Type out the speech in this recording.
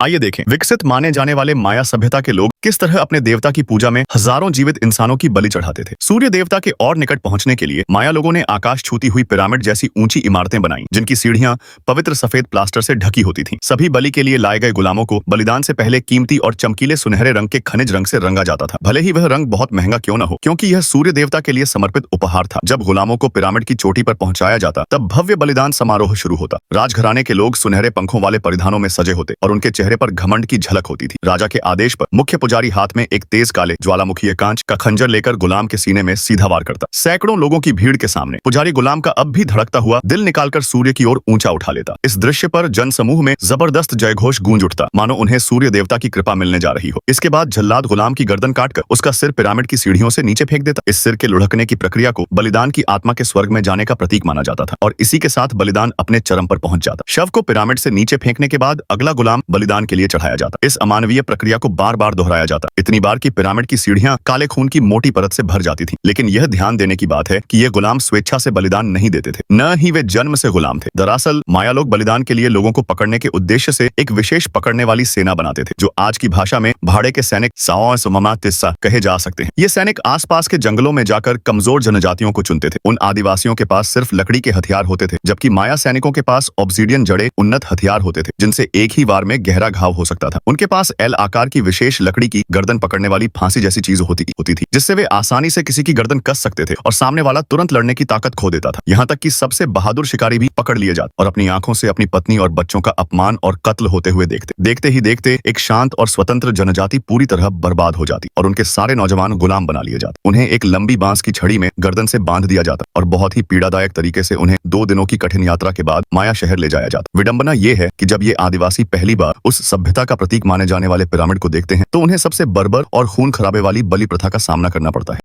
आइए देखें विकसित माने जाने वाले माया सभ्यता के लोग किस तरह अपने देवता की पूजा में हजारों जीवित इंसानों की बलि चढ़ाते थे। सूर्य देवता के और निकट पहुंचने के लिए माया लोगों ने आकाश छूती हुई पिरामिड जैसी ऊंची इमारतें बनाई, जिनकी सीढ़ियां पवित्र सफेद प्लास्टर से ढकी होती थीं। सभी बलि के लिए लाए गए गुलामों को बलिदान से पहले कीमती और चमकीले सुनहरे रंग के खनिज रंग से रंगा जाता था, भले ही वह रंग बहुत महंगा क्यों न हो, क्योंकि यह सूर्य देवता के लिए समर्पित उपहार था। जब गुलामों को पिरामिड की चोटी पर पहुंचाया जाता, तब भव्य बलिदान समारोह शुरू होता। राजघराने के लोग सुनहरे पंखों वाले परिधानों में सजे होते और उनके चेहरे पर घमंड की झलक होती थी। राजा के आदेश पर मुख्य पुजारी हाथ में एक तेज काले ज्वालामुखी कांच का खंजर लेकर गुलाम के सीने में सीधा वार करता। सैकड़ों लोगों की भीड़ के सामने पुजारी गुलाम का अब भी धड़कता हुआ दिल निकालकर सूर्य की ओर ऊंचा उठा लेता। इस दृश्य पर जन समूह में जबरदस्त जयघोष गूंज उठता, मानो उन्हें सूर्य देवता की कृपा मिलने जा रही हो। इसके बाद जल्लाद गुलाम की गर्दन काटकर उसका सिर पिरामिड की सीढ़ियों से नीचे फेंक देता। इस सिर के लुढ़कने की प्रक्रिया को बलिदान की आत्मा के स्वर्ग में जाने का प्रतीक माना जाता था और इसी के साथ बलिदान अपने चरम पर पहुंच जाता। शव को पिरामिड से नीचे फेंकने के बाद अगला गुलाम बलिदान के लिए चढ़ाया जाता। इस अमानवीय प्रक्रिया को बार बार दोहराया जाता, इतनी बार कि पिरामिड की सीढ़ियां काले खून की मोटी परत से भर जाती थीं। लेकिन यह ध्यान देने की बात है कि ये गुलाम स्वेच्छा से बलिदान नहीं देते थे, न ही वे जन्म से गुलाम थे। दरअसल माया लोग बलिदान के लिए लोगों को पकड़ने के उद्देश्य से एक विशेष पकड़ने वाली सेना बनाते थे, जो आज की भाषा में भाड़े के सैनिक साओ कहे जा सकते हैं। ये सैनिक आसपास के जंगलों में जाकर कमजोर जनजातियों को चुनते थे। उन आदिवासियों के पास सिर्फ लकड़ी के हथियार होते थे, जबकि माया सैनिकों के पास ऑब्सीडियन जड़े उन्नत हथियार होते थे, जिनसे एक ही वार में गहरा घाव हो सकता था। उनके पास एल आकार की विशेष लकड़ी की गर्दन पकड़ने वाली फांसी जैसी चीज होती थी, जिससे वे आसानी से किसी की गर्दन कस सकते थे और सामने वाला तुरंत लड़ने की ताकत खो देता था। यहाँ तक कि सबसे बहादुर शिकारी भी पकड़ लिए जाते और अपनी आंखों से अपनी पत्नी और बच्चों का अपमान और कत्ल होते हुए देखते ही देखते एक शांत और स्वतंत्र जनजाति पूरी तरह बर्बाद हो जाती और उनके सारे नौजवान गुलाम बना लिए जाते। उन्हें एक लंबी बांस की छड़ी में गर्दन से बांध दिया जाता और बहुत ही पीड़ादायक तरीके से उन्हें 2 दिनों की कठिन यात्रा के बाद माया शहर ले जाया जाता। विडंबना ये है कि जब ये आदिवासी पहली बार उस सभ्यता का प्रतीक माने जाने वाले पिरामिड को देखते हैं, तो उन्हें सबसे बर्बर और खून खराबे वाली बलि प्रथा का सामना करना पड़ता है।